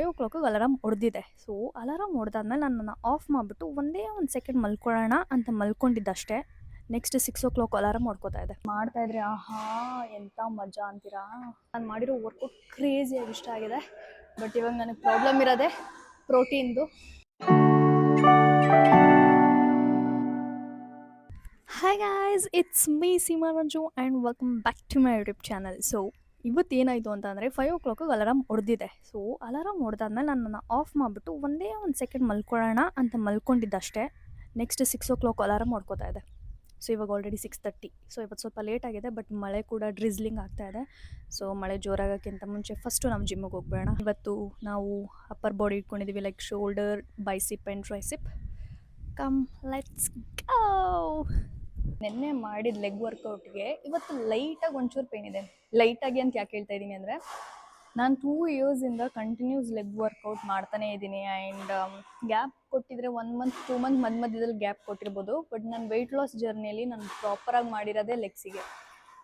5 o'clock alarm ಹೊಡೆದಿದೆ. So alarm ಹೊಡೆದಾದ್ಮೇಲೆ ನನ್ನನ್ನು of ಮಾಡಿಬಿಟ್ಟು ಒಂದೇ ಒಂದು ಸೆಕೆಂಡ್ ಮಲ್ಕೊಳ್ಳೋಣ ಅಂತ ಮಲ್ಕೊಂಡಿದ್ದಷ್ಟೇ. ನೆಕ್ಸ್ಟ್ 6 o'clock ಅಲಾರಾಮ್ ಹೊಡ್ಕೋತಾ ಇದೆ. ಮಾಡ್ತಾ ಇದ್ರೆ ಆಹಾ ಎಂಥ ಮಜಾ ಅಂತೀರಾ. ನಾನು ಮಾಡಿರೋ ವರ್ಕೌಟ್ ಕ್ರೇಜಿಯಾಗಿ ಇಷ್ಟ ಆಗಿದೆ. ಬಟ್ ಇವಾಗ ನನಗೆ ಪ್ರಾಬ್ಲಮ್ ಇರೋದೆ ಪ್ರೋಟೀನ್ದು. Hi guys, it's me Seema Manju and welcome back to my YouTube channel. So ಇವತ್ತು ಏನಾಯಿತು ಅಂತಂದರೆ 5 o'clock ಅಲಾರಾಮ್ ಹೊಡೆದಿದೆ. ಸೊ ಅಲಾರಾಮ್ ಹೊಡೆದಾದ್ಮೇಲೆ ನನ್ನನ್ನು ಆಫ್ ಮಾಡಿಬಿಟ್ಟು ಒಂದೇ ಒಂದು ಸೆಕೆಂಡ್ ಮಲ್ಕೊಳ್ಳೋಣ ಅಂತ ಮಲ್ಕೊಂಡಿದ್ದಷ್ಟೇ. ನೆಕ್ಸ್ಟ್ 6 o'clock ಅಲಾರಾಮ್ ಹೊಡ್ಕೋತಾ ಇದೆ. ಸೊ ಇವಾಗ ಆಲ್ರೆಡಿ 6:30. ಸೊ ಇವತ್ತು ಸ್ವಲ್ಪ ಲೇಟ್ ಆಗಿದೆ, ಬಟ್ ಮಳೆ ಕೂಡ ಡ್ರಿಸ್ಲಿಂಗ್ ಆಗ್ತಾ ಇದೆ. ಸೊ ಮಳೆ ಜೋರಾಗೋಕ್ಕಿಂತ ಮುಂಚೆ ಫಸ್ಟು ನಾವು ಜಿಮ್ಮಿಗೆ ಹೋಗ್ಬೇಡ. ಇವತ್ತು ನಾವು ಅಪ್ಪರ್ ಬಾಡಿ ಇಟ್ಕೊಂಡಿದ್ದೀವಿ, like shoulder, bicep and tricep. Come let's go. ನೆನ್ನೆ ಮಾಡಿದ ಲೆಗ್ ವರ್ಕೌಟ್ಗೆ ಇವತ್ತು ಲೈಟಾಗಿ ಒಂಚೂರು ಪೇನ್ ಇದೆ. ಲೈಟಾಗಿ ಅಂತ ಯಾಕೆ ಹೇಳ್ತಾ ಇದ್ದೀನಿ ಅಂದರೆ, ನಾನು 2 ಇಯರ್ಸಿಂದ ಕಂಟಿನ್ಯೂಸ್ ಲೆಗ್ ವರ್ಕೌಟ್ ಮಾಡ್ತಾನೇ ಇದ್ದೀನಿ. ಆ್ಯಂಡ್ ಗ್ಯಾಪ್ ಕೊಟ್ಟಿದ್ರೆ 1 ಮಂತ್ 2 ಮಂತ್ ಮಧ್ಯದಲ್ಲಿ ಗ್ಯಾಪ್ ಕೊಟ್ಟಿರ್ಬೋದು. ಬಟ್ ನನ್ನ ವೆಯ್ಟ್ ಲಾಸ್ ಜರ್ನಿಯಲ್ಲಿ ನಾನು ಪ್ರಾಪರಾಗಿ ಮಾಡಿರೋದೇ ಲೆಗ್ಸಿಗೆ.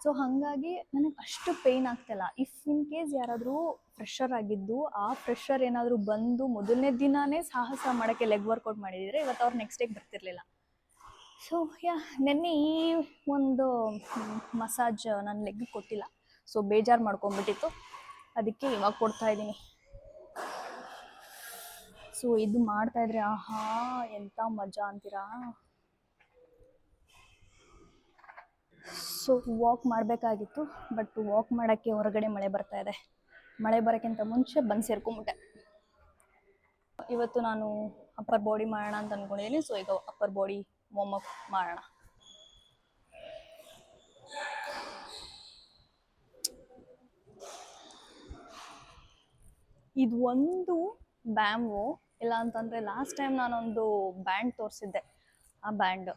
ಸೊ ಹಾಗಾಗಿ ನನಗೆ ಅಷ್ಟು ಪೇಯ್ನ್ ಆಗ್ತಾಯಿಲ್ಲ. ಇಫ್ ಇನ್ ಕೇಸ್ ಯಾರಾದರೂ ಫ್ರೆಶರ್ ಆಗಿದ್ದು ಆ ಫ್ರೆಶರ್ ಏನಾದರೂ ಬಂದು ಮೊದಲನೇ ದಿನವೇ ಸಾಹಸ ಮಾಡೋಕ್ಕೆ ಲೆಗ್ ವರ್ಕೌಟ್ ಮಾಡಿದರೆ ಇವತ್ತು ಅವ್ರು ನೆಕ್ಸ್ಟ್ ಡೇಗೆ ಬರ್ತಿರ್ಲಿಲ್ಲ. ಸೊ ನೆನ್ನೆ ಈ ಒಂದು ಮಸಾಜ್ ನನ್ನ ಲೆಗ್ಗೆ ಕೊಟ್ಟಿಲ್ಲ. ಸೊ ಬೇಜಾರು ಮಾಡ್ಕೊಂಬಿಟ್ಟಿತ್ತು, ಅದಕ್ಕೆ ಇವಾಗ ಕೊಡ್ತಾ ಇದ್ದೀನಿ. ಸೊ ಇದು ಮಾಡ್ತಾಯಿದ್ರೆ ಆಹಾ ಎಂಥ ಮಜಾ ಅಂತೀರಾ. ಸೊ ವಾಕ್ ಮಾಡಬೇಕಾಗಿತ್ತು, ಬಟ್ ವಾಕ್ ಮಾಡೋಕ್ಕೆ ಹೊರಗಡೆ ಮಳೆ ಬರ್ತಾ ಇದೆ. ಮಳೆ ಬರೋಕ್ಕಿಂತ ಮುಂಚೆ ಬಂದು ಸೇರ್ಕೊಂಬಿಟ್ಟೆ. ಇವತ್ತು ನಾನು ಅಪ್ಪರ್ ಬಾಡಿ ಮಾಡೋಣ ಅಂತ ಅಂದ್ಕೊಂಡಿದ್ದೀನಿ. ಸೊ ಈಗ ಅಪ್ಪರ್ ಬಾಡಿ ವಾರ್ಮ್ ಅಪ್ ಮಾಡೋಣ. ಇದು ಒಂದು ಬ್ಯಾಮು, ಇಲ್ಲ ಅಂತಂದರೆ ಲಾಸ್ಟ್ ಟೈಮ್ ನಾನೊಂದು ಬ್ಯಾಂಡ್ ತೋರಿಸಿದ್ದೆ. ಆ ಬ್ಯಾಂಡ್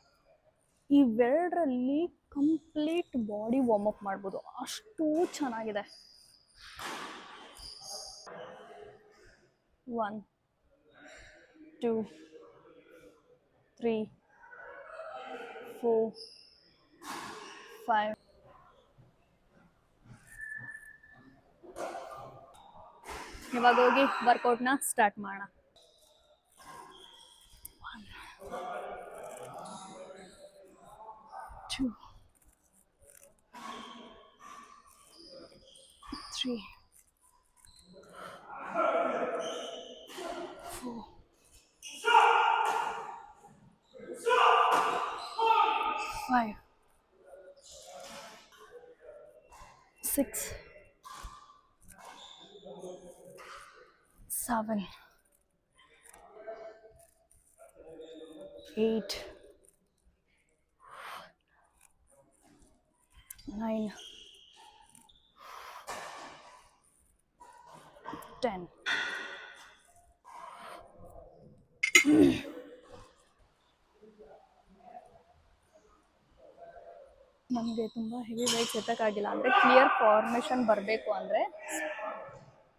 ಇವೆರಡರಲ್ಲಿ ಕಂಪ್ಲೀಟ್ ಬಾಡಿ ವಾರ್ಮ್ ಅಪ್ ಮಾಡ್ಬೋದು, ಅಷ್ಟು ಚೆನ್ನಾಗಿದೆ. 1 2 3 4 5. ಇವಾಗ ಹೋಗಿ ವರ್ಕೌಟ್ನ ಸ್ಟಾರ್ಟ್ ಮಾಡೋಣ. 1 2 3 4 5 6 7 8 9 10. ನಮಗೆ ತುಂಬ ಹೆವಿ ವೆಯ್ಟ್ಸ್ ಎತ್ತಕ್ಕಾಗಿಲ್ಲ ಅಂದರೆ, ಕ್ಲಿಯರ್ ಫಾರ್ಮೇಷನ್ ಬರಬೇಕು ಅಂದರೆ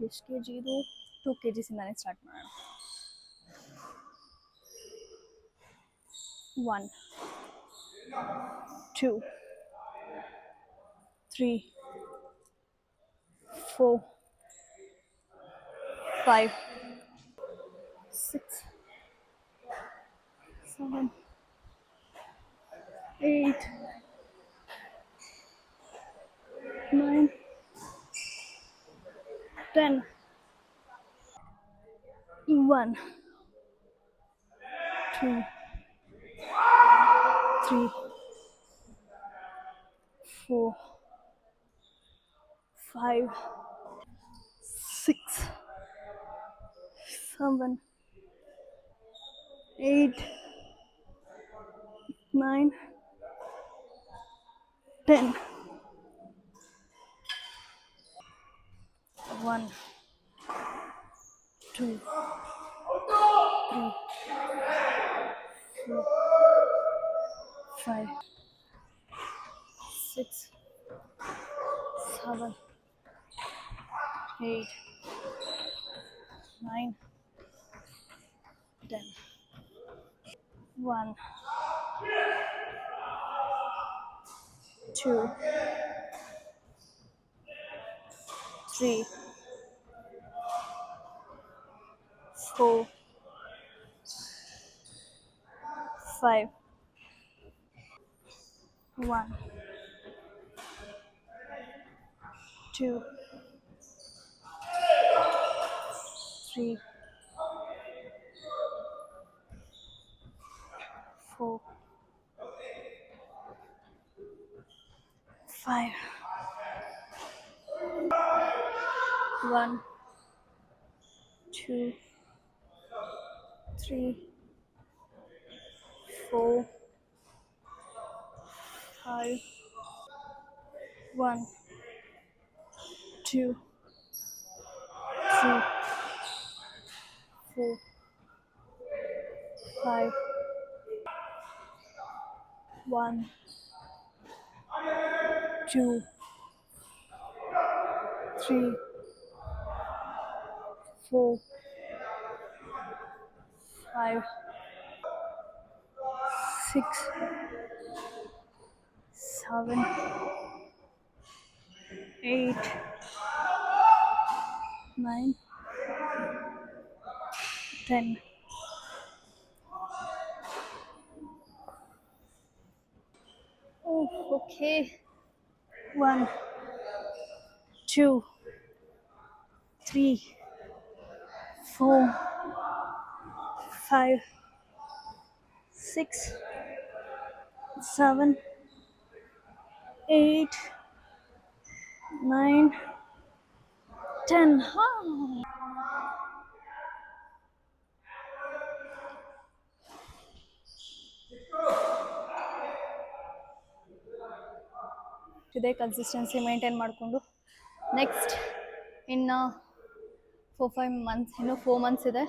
ಎಷ್ಟು ಕೆ ಜಿ ಇದು 2 kgsinದಾನೇ ಸ್ಟಾರ್ಟ್ ಮಾಡೋಣ. 1 2 3 4 5 6 7 8 9 10. 1 2 3 4 5 6 7 8 9 10. 1 2 3 4 5 6 7 8 9 10. 1 2 3 4, 5, 1, 2, 3, 4, 5, 1, 2, 3, 4, 5, 1, 2, 3, 4, 5, 1, 2, 3, 4, 5, 6, 7, 8, 9, 10. Oh, okay. 1, 2, 3, 4, 5, 6, 7, 8, 9, 10. ಇದೇ ಕನ್ಸಿಸ್ಟೆನ್ಸಿ ಮೇಂಟೈನ್ ಮಾಡಿಕೊಂಡು ನೆಕ್ಸ್ಟ್ ಇನ್ನು 4-5 ಮಂತ್ಸ್, ಇನ್ನೂ 4 ಮಂತ್ಸ್ ಇದೆ.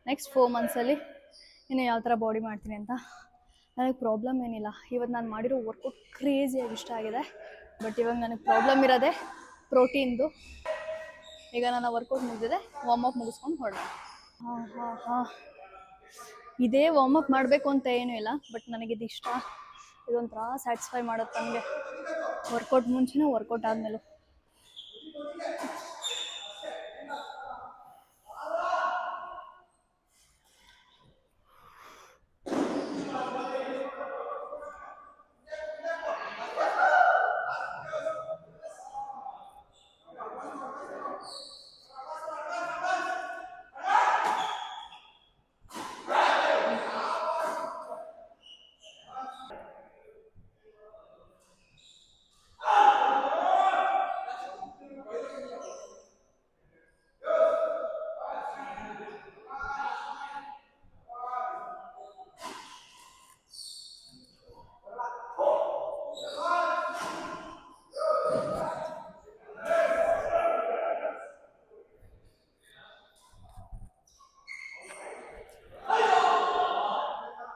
ನೆಕ್ಸ್ಟ್ 4 ಮಂತ್ಸಲ್ಲಿ ಇನ್ನು ಯಾವ ಥರ ಬಾಡಿ ಮಾಡ್ತೀನಿ ಅಂತ. ನನಗೆ ಪ್ರಾಬ್ಲಮ್ ಏನಿಲ್ಲ. ಇವತ್ತು ನಾನು ಮಾಡಿರೋ ವರ್ಕೌಟ್ ಕ್ರೇಜಿಯಾಗಿ ಇಷ್ಟ ಆಗಿದೆ. ಬಟ್ ಇವಾಗ ನನಗೆ ಪ್ರಾಬ್ಲಮ್ ಇರೋದೇ ಪ್ರೋಟೀನ್ದು. ಈಗ ನನ್ನ ವರ್ಕೌಟ್ ಮುಗಿದಿದೆ, ವಾರ್ಮಪ್ ಮುಗಿಸ್ಕೊಂಡು ಹೊರಡೋಣ. ಇದೇ ವಾರ್ಮಪ್ ಮಾಡಬೇಕು ಅಂತ ಏನೂ ಇಲ್ಲ, ಬಟ್ ನನಗಿದು ಇಷ್ಟ. ಇದೊಂಥರ ಸ್ಯಾಟಿಸ್ಫೈ ಮಾಡುತ್ತೆ ನನಗೆ, ವರ್ಕೌಟ್ ಮುಂಚೆನೂ ವರ್ಕೌಟ್ ಆದಮೇಲೂ.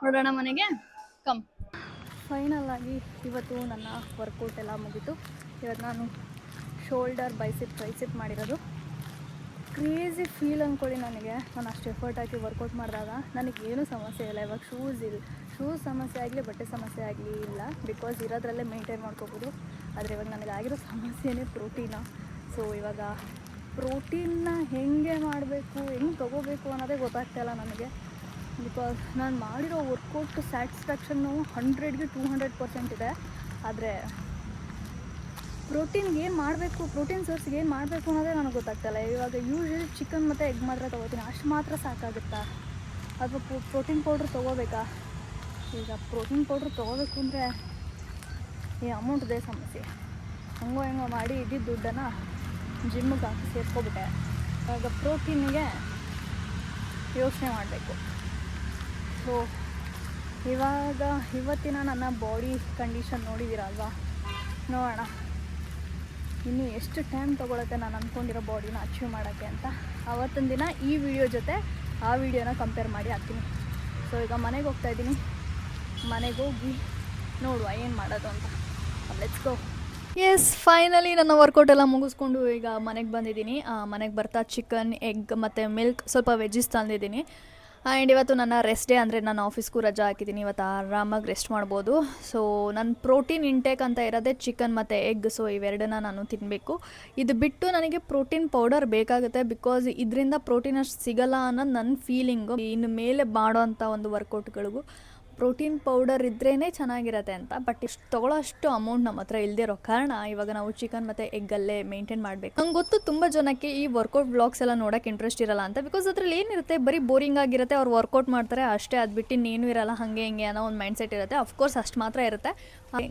ಹೊರಡೋಣ ಮನೆಗೆ, ಕಮ್. ಫೈನಲ್ ಆಗಿ ಇವತ್ತು ನನ್ನ ವರ್ಕೌಟ್ ಎಲ್ಲ ಮುಗೀತು. ಇವತ್ತು ನಾನು ಶೋಲ್ಡರ್, ಬೈಸಿಪ್, ಟ್ರೈಸಿಪ್ ಮಾಡಿರೋದು. ಕ್ರೇಜಿ ಫೀಲ್ ಅಂದ್ಕೊಳ್ಳಿ ನನಗೆ. ನಾನು ಅಷ್ಟು ಎಫರ್ಟ್ ಹಾಕಿ ವರ್ಕೌಟ್ ಮಾಡಿದಾಗ ನನಗೇನು ಸಮಸ್ಯೆ ಇಲ್ಲ. ಇವಾಗ ಶೂಸ್ ಸಮಸ್ಯೆ ಆಗಲಿ, ಬಟ್ಟೆ ಸಮಸ್ಯೆ ಆಗಲಿ ಇಲ್ಲ, ಬಿಕಾಸ್ ಇರೋದ್ರಲ್ಲೇ ಮೇಂಟೈನ್ ಮಾಡ್ಕೋಬೋದು. ಆದರೆ ಇವಾಗ ನನಗಾಗಿರೋ ಸಮಸ್ಯೆನೇ ಪ್ರೋಟೀನ. ಸೊ ಇವಾಗ ಪ್ರೋಟೀನ್ನ ಹೇಗೆ ಮಾಡಬೇಕು, ಹೆಂಗೆ ತೊಗೋಬೇಕು ಅನ್ನೋದೇ ಗೊತ್ತಾಗ್ತಾಯಿಲ್ಲ ನನಗೆ. ಬಿಕಾಸ್ ನಾನು ಮಾಡಿರೋ ವರ್ಕೌಟ್ ಸ್ಯಾಟಿಸ್ಫ್ಯಾಕ್ಷನ್ನು 100ಗೆ 200% ಇದೆ. ಆದರೆ ಪ್ರೋಟೀನ್ಗೆ ಏನು ಮಾಡಬೇಕು, ಪ್ರೋಟೀನ್ ಸೋರ್ಸ್ಗೆ ಏನು ಮಾಡಬೇಕು ಅನ್ನೋದೇ ನನಗೆ ಗೊತ್ತಾಗ್ತಾಯಿಲ್ಲ. ಇವಾಗ ಯೂಶ್ವಲಿ ಚಿಕನ್ ಮತ್ತು ಎಗ್ ಮಾತ್ರ ತೊಗೋತೀನಿ, ಅಷ್ಟು ಮಾತ್ರ ಸಾಕಾಗುತ್ತಾ? ಅಥವಾ ಪ್ರೋಟೀನ್ ಪೌಡ್ರ್ ತೊಗೋಬೇಕಾ? ಈಗ ಪ್ರೋಟೀನ್ ಪೌಡ್ರ್ ತೊಗೋಬೇಕು ಅಂದರೆ ಈ ಅಮೌಂಟ್ದೇ ಸಮಸ್ಯೆ. ಹಂಗೋ ಹೆಂಗೋ ಮಾಡಿ ಇದ್ದಿದ್ದ ದುಡ್ಡನ್ನು ಜಿಮ್ಮಿಗೆ ಹಾಕಿ ಸೇರ್ಕೊಬಿಟ್ಟೆ. ಇವಾಗ ಪ್ರೋಟೀನಿಗೆ ಯೋಚನೆ ಮಾಡಬೇಕು. ಸೊ ಇವತ್ತಿನ ನನ್ನ ಬಾಡಿ ಕಂಡೀಷನ್ ನೋಡಿದ್ದೀರಲ್ವಾ, ನೋಡೋಣ ಇನ್ನು ಎಷ್ಟು ಟೈಮ್ ತೊಗೊಳುತ್ತೆ ನಾನು ಅಂದ್ಕೊಂಡಿರೋ ಬಾಡಿನ ಅಚೀವ್ ಮಾಡೋಕ್ಕೆ ಅಂತ. ಆವತ್ತಿನ ದಿನ ಈ ವಿಡಿಯೋ ಜೊತೆ ಆ ವಿಡಿಯೋನ ಕಂಪೇರ್ ಮಾಡಿ ಹಾಕ್ತೀನಿ. ಸೊ ಈಗ ಮನೆಗೆ ಹೋಗ್ತಾಯಿದ್ದೀನಿ. ಮನೆಗೆ ಹೋಗಿ ನೋಡುವ ಏನು ಮಾಡೋದು ಅಂತ. Let's go. ಎಸ್, ಫೈನಲಿ ನನ್ನ ವರ್ಕೌಟ್ ಎಲ್ಲ ಮುಗಿಸ್ಕೊಂಡು ಈಗ ಮನೆಗೆ ಬಂದಿದ್ದೀನಿ. ಮನೆಗೆ ಬರ್ತಾ ಚಿಕನ್, ಎಗ್ ಮತ್ತು ಮಿಲ್ಕ್, ಸ್ವಲ್ಪ ವೆಜ್ಜಿಸ್ ತಂದಿದ್ದೀನಿ. ಆ್ಯಂಡ್ ಇವತ್ತು ನನ್ನ ರೆಸ್ಟ್ ಡೇ, ಅಂದರೆ ನಾನು ಆಫೀಸ್ಗೂ ರಜಾ ಹಾಕಿದ್ದೀನಿ. ಇವತ್ತು ಆರಾಮಾಗಿ ರೆಸ್ಟ್ ಮಾಡ್ಬೋದು. ಸೊ ನನ್ನ ಪ್ರೋಟೀನ್ ಇಂಟೇಕ್ ಅಂತ ಇರೋದೇ ಚಿಕನ್ ಮತ್ತು ಎಗ್. ಸೊ ಇವೆರಡನ್ನ ನಾನು ತಿನ್ನಬೇಕು. ಇದು ಬಿಟ್ಟು ನನಗೆ ಪ್ರೋಟೀನ್ ಪೌಡರ್ ಬೇಕಾಗುತ್ತೆ, ಬಿಕಾಸ್ ಇದರಿಂದ ಪ್ರೋಟೀನ್ ಅಷ್ಟು ಸಿಗಲ್ಲ ಅನ್ನೋದು ನನ್ನ ಫೀಲಿಂಗು. ಇನ್ನು ಮೇಲೆ ಮಾಡೋ ಅಂಥ ಒಂದು ವರ್ಕೌಟ್ಗಳಿಗೂ ಪ್ರೋಟೀನ್ ಪೌಡರ್ ಇದ್ರೇ ಚೆನ್ನಾಗಿರತ್ತೆ ಅಂತ. ಬಟ್ ಇಷ್ಟು ತೊಗೊಳ್ಳೋ ಅಷ್ಟು ಅಮೌಂಟ್ ನಮ್ಮ ಹತ್ರ ಇಲ್ಲದೆ ಇರೋ ಕಾರಣ ಇವಾಗ ನಾವು ಚಿಕನ್ ಮತ್ತು ಎಗ್ಗಲ್ಲೇ ಮೇಂಟೈನ್ ಮಾಡಬೇಕು. ನಂಗೆ ಗೊತ್ತು ತುಂಬ ಜನಕ್ಕೆ ಈ ವರ್ಕೌಟ್ ವ್ಲಾಗ್ಸ್ ಎಲ್ಲ ನೋಡೋಕ್ಕೆ ಇಂಟ್ರೆಸ್ಟ್ ಇರಲ್ಲ ಅಂತ. ಬಿಕಾಸ್ ಅದ್ರಲ್ಲಿ ಏನಿರುತ್ತೆ, ಬರೀ ಬೋರಿಂಗ್ ಆಗಿರುತ್ತೆ. ಅವ್ರು ವರ್ಕೌಟ್ ಮಾಡ್ತಾರೆ ಅಷ್ಟೇ, ಅದು ಬಿಟ್ಟು ಇನ್ನೇನು ಇರಲ್ಲ, ಹಾಗೆ ಹಿಂಗೆ ಅನ್ನೋ ಒಂದು ಮೈಂಡ್ ಸೆಟ್ ಇರುತ್ತೆ. ಅಫ್ಕೋರ್ಸ್ ಅಷ್ಟು ಮಾತ್ರ ಇರುತ್ತೆ.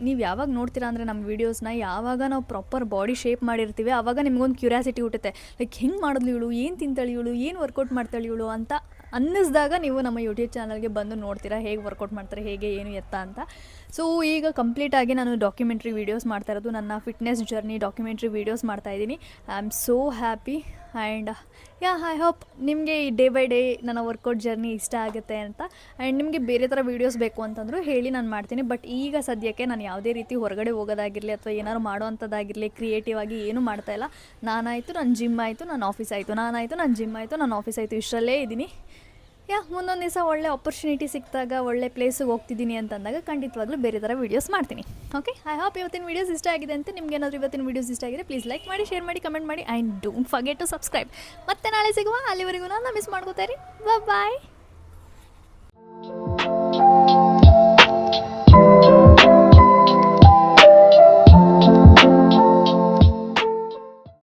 ನೀವು ಯಾವಾಗ ನೋಡ್ತೀರಾ ಅಂದರೆ ನಮ್ಮ ವೀಡಿಯೋಸ್ನ, ಯಾವಾಗ ನಾವು ಪ್ರಾಪರ್ ಬಾಡಿ ಶೇಪ್ ಮಾಡಿರ್ತೀವಿ ಆವಾಗ ನಿಮ್ಗೊಂದು ಕ್ಯೂರಿಯಾಸಿಟಿ ಹುಟ್ಟುತ್ತೆ. ಲೈಕ್ ಹೆಂಗೆ ಮಾಡಿದ್ಲು ಇವಳು, ಏನು ತಿಂತಾಳೆ ಇವಳು, ಏನು ವರ್ಕೌಟ್ ಮಾಡ್ತಾಳೆ ಇವಳು ಅಂತ ಅನ್ನಿಸ್ದಾಗ ನೀವು ನಮ್ಮ ಯೂಟ್ಯೂಬ್ ಚಾನಲ್ಗೆ ಬಂದು ನೋಡ್ತೀರಾ ಹೇಗೆ ವರ್ಕೌಟ್ ಮಾಡ್ತಾರೆ, ಹೇಗೆ ಏನು ಎತ್ತ ಅಂತ. ಸೊ ಈಗ ಕಂಪ್ಲೀಟಾಗಿ ನಾನು ಡಾಕ್ಯುಮೆಂಟ್ರಿ ವೀಡಿಯೋಸ್ ಮಾಡ್ತಾ ಇರೋದು, ನನ್ನ ಫಿಟ್ನೆಸ್ ಜರ್ನಿ ಡಾಕ್ಯುಮೆಂಟ್ರಿ ವೀಡಿಯೋಸ್ ಮಾಡ್ತಾಯಿದ್ದೀನಿ. I am so happy. And I hope ನಿಮಗೆ ಈ ಡೇ ಬೈ ಡೇ ನನ್ನ ವರ್ಕೌಟ್ ಜರ್ನಿ ಇಷ್ಟ ಆಗುತ್ತೆ ಅಂತ. ಆ್ಯಂಡ್ ನಿಮಗೆ ಬೇರೆ ಥರ ವೀಡಿಯೋಸ್ ಬೇಕು ಅಂತಂದರೂ ಹೇಳಿ, ನಾನು ಮಾಡ್ತೀನಿ. ಬಟ್ ಈಗ ಸದ್ಯಕ್ಕೆ ನಾನು ಯಾವುದೇ ರೀತಿ ಹೊರಗಡೆ ಹೋಗೋದಾಗಿರಲಿ ಅಥವಾ ಏನಾದ್ರು ಮಾಡೋ ಅಂಥದ್ದಾಗಿರಲಿ ಕ್ರಿಯೇಟಿವ್ ಆಗಿ ಏನೂ ಮಾಡ್ತಾಯಿಲ್ಲ. ನಾನಾಯಿತು, ನನ್ನ ಜಿಮ್ ಆಯಿತು, ನನ್ನ ಆಫೀಸ್ ಆಯಿತು, ನಾನಾಯಿತು, ನನ್ನ ಜಿಮ್ ಆಯಿತು, ನನ್ನ ಆಫೀಸ್ ಆಯಿತು, ಇಷ್ಟರಲ್ಲೇ ಇದ್ದೀನಿ. ಮುಂದೊಂದು ದಿವಸ ಒಳ್ಳೆ ಆಪರ್ಚುನಿಟಿ ಸಿಕ್ಕಿದಾಗ, ಒಳ್ಳೆ ಪ್ಲೇಸಿಗೆ ಹೋಗ್ತಿದ್ದೀನಿ ಅಂತಂದಾಗ ಖಂಡಿತವಾಗ್ಲೂ ಬೇರೆ ಥರ ವೀಡಿಯೋಸ್ ಮಾಡ್ತೀನಿ. ಓಕೆ, ಐ ಹೋಪ್ ಇವತ್ತಿನ ವೀಡಿಯೋಸ್ ಇಷ್ಟ ಆಗಿದೆ ಅಂತ. ನಿಮ್ಗೆ ಏನಾದರೂ ಇವತ್ತಿನ ವೀಡಿಯೋಸ್ ಇಷ್ಟ ಆಗಿದೆ ಪ್ಲೀಸ್ ಲೈಕ್ ಮಾಡಿ, ಶೇರ್ ಮಾಡಿ, ಕಮೆಂಟ್ ಮಾಡಿ. And don't forget to subscribe. ಮತ್ತೆ ನಾಳೆ ಸಿಗುವ. ಅಲ್ಲಿವರೆಗೂ ನಾನು ಮಿಸ್ ಮಾಡ್ಕೋತಾ ಇರಿ. ಬಾಯ್.